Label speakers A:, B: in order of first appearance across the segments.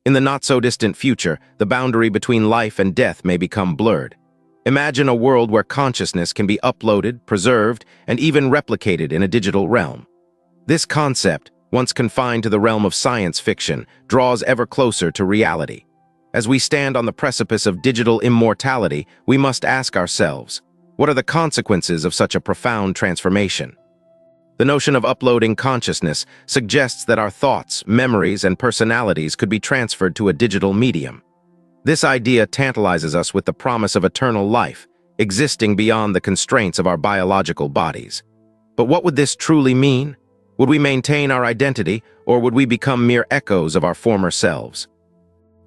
A: In the not-so-distant future, the boundary between life and death may become blurred. Imagine a world where consciousness can be uploaded, preserved, and even replicated in a digital realm. This concept, once confined to the realm of science fiction, draws ever closer to reality. As we stand on the precipice of digital immortality, we must ask ourselves, what are the consequences of such a profound transformation? The notion of uploading consciousness suggests that our thoughts, memories, and personalities could be transferred to a digital medium. This idea tantalizes us with the promise of eternal life, existing beyond the constraints of our biological bodies. But what would this truly mean? Would we maintain our identity, or would we become mere echoes of our former selves?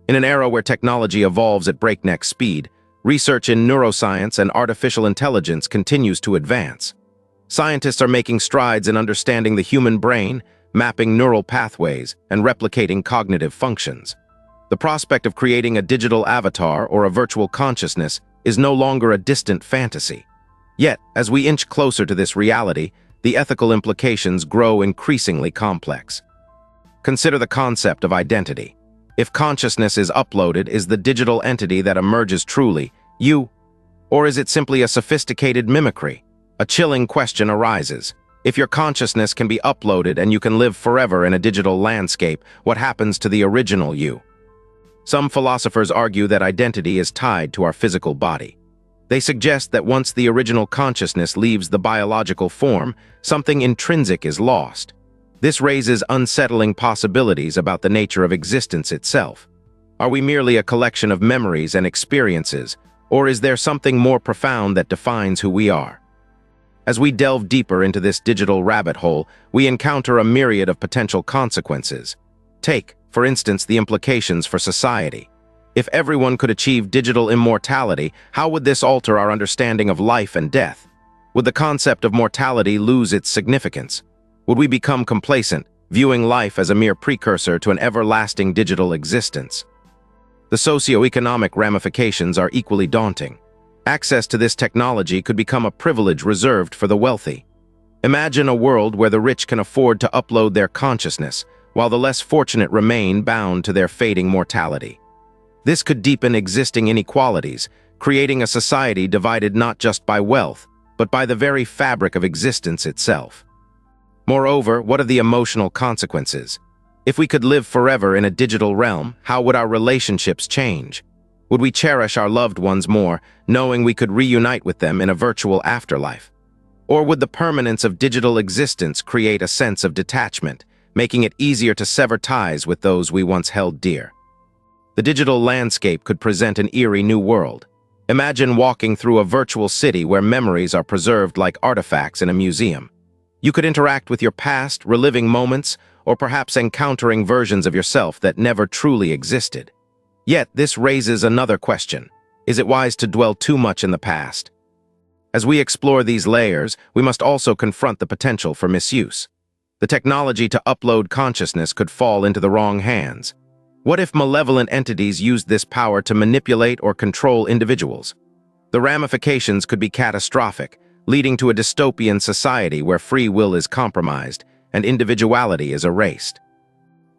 A: In an era where technology evolves at breakneck speed, research in neuroscience and artificial intelligence continues to advance. Scientists are making strides in understanding the human brain, mapping neural pathways, and replicating cognitive functions. The prospect of creating a digital avatar or a virtual consciousness is no longer a distant fantasy. Yet, as we inch closer to this reality, the ethical implications grow increasingly complex. Consider the concept of identity. If consciousness is uploaded, is the digital entity that emerges truly you? Or is it simply a sophisticated mimicry? A chilling question arises. If your consciousness can be uploaded and you can live forever in a digital landscape, what happens to the original you? Some philosophers argue that identity is tied to our physical body. They suggest that once the original consciousness leaves the biological form, something intrinsic is lost. This raises unsettling possibilities about the nature of existence itself. Are we merely a collection of memories and experiences, or is there something more profound that defines who we are? As we delve deeper into this digital rabbit hole, we encounter a myriad of potential consequences. Take, for instance, the implications for society. If everyone could achieve digital immortality, how would this alter our understanding of life and death? Would the concept of mortality lose its significance? Would we become complacent, viewing life as a mere precursor to an everlasting digital existence? The socio-economic ramifications are equally daunting. Access to this technology could become a privilege reserved for the wealthy. Imagine a world where the rich can afford to upload their consciousness, while the less fortunate remain bound to their fading mortality. This could deepen existing inequalities, creating a society divided not just by wealth, but by the very fabric of existence itself. Moreover, what are the emotional consequences? If we could live forever in a digital realm, how would our relationships change? Would we cherish our loved ones more, knowing we could reunite with them in a virtual afterlife? Or would the permanence of digital existence create a sense of detachment, making it easier to sever ties with those we once held dear? The digital landscape could present an eerie new world. Imagine walking through a virtual city where memories are preserved like artifacts in a museum. You could interact with your past, reliving moments, or perhaps encountering versions of yourself that never truly existed. Yet, this raises another question. Is it wise to dwell too much in the past? As we explore these layers, we must also confront the potential for misuse. The technology to upload consciousness could fall into the wrong hands. What if malevolent entities used this power to manipulate or control individuals? The ramifications could be catastrophic, leading to a dystopian society where free will is compromised and individuality is erased.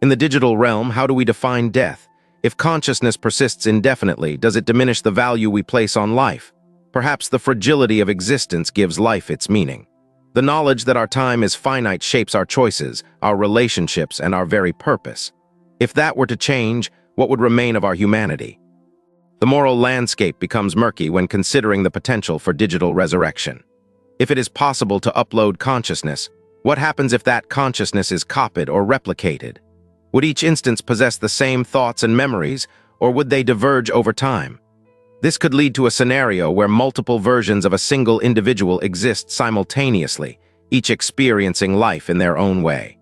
A: In the digital realm, how do we define death? If consciousness persists indefinitely, does it diminish the value we place on life? Perhaps the fragility of existence gives life its meaning. The knowledge that our time is finite shapes our choices, our relationships, and our very purpose. If that were to change, what would remain of our humanity? The moral landscape becomes murky when considering the potential for digital resurrection. If it is possible to upload consciousness, what happens if that consciousness is copied or replicated? Would each instance possess the same thoughts and memories, or would they diverge over time? This could lead to a scenario where multiple versions of a single individual exist simultaneously, each experiencing life in their own way.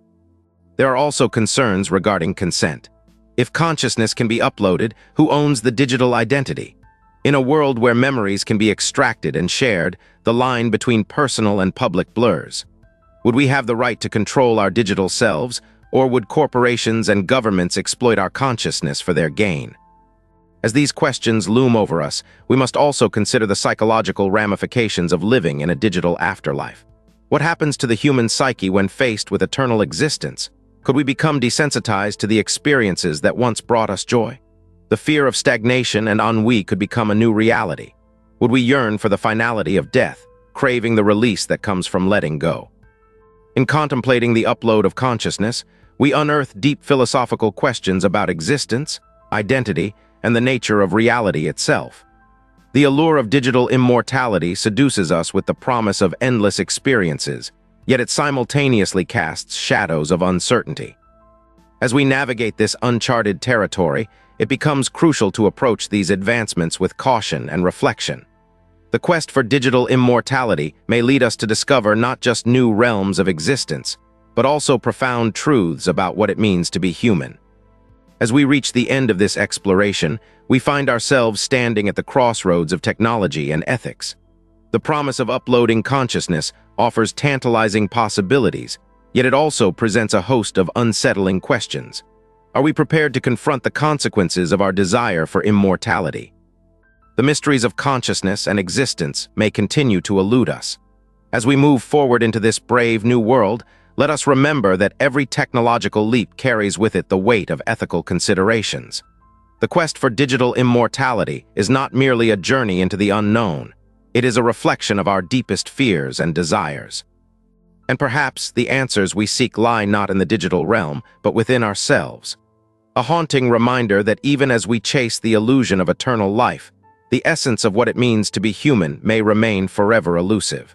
A: There are also concerns regarding consent. If consciousness can be uploaded, who owns the digital identity? In a world where memories can be extracted and shared, the line between personal and public blurs. Would we have the right to control our digital selves, or would corporations and governments exploit our consciousness for their gain? As these questions loom over us, we must also consider the psychological ramifications of living in a digital afterlife. What happens to the human psyche when faced with eternal existence? Could we become desensitized to the experiences that once brought us joy? The fear of stagnation and ennui could become a new reality. Would we yearn for the finality of death, craving the release that comes from letting go? In contemplating the upload of consciousness, we unearth deep philosophical questions about existence, identity, and the nature of reality itself. The allure of digital immortality seduces us with the promise of endless experiences, yet it simultaneously casts shadows of uncertainty. As we navigate this uncharted territory, it becomes crucial to approach these advancements with caution and reflection. The quest for digital immortality may lead us to discover not just new realms of existence, but also profound truths about what it means to be human. As we reach the end of this exploration, we find ourselves standing at the crossroads of technology and ethics. The promise of uploading consciousness offers tantalizing possibilities, yet it also presents a host of unsettling questions. Are we prepared to confront the consequences of our desire for immortality? The mysteries of consciousness and existence may continue to elude us. As we move forward into this brave new world, let us remember that every technological leap carries with it the weight of ethical considerations. The quest for digital immortality is not merely a journey into the unknown. It is a reflection of our deepest fears and desires. And perhaps the answers we seek lie not in the digital realm, but within ourselves. A haunting reminder that even as we chase the illusion of eternal life, the essence of what it means to be human may remain forever elusive.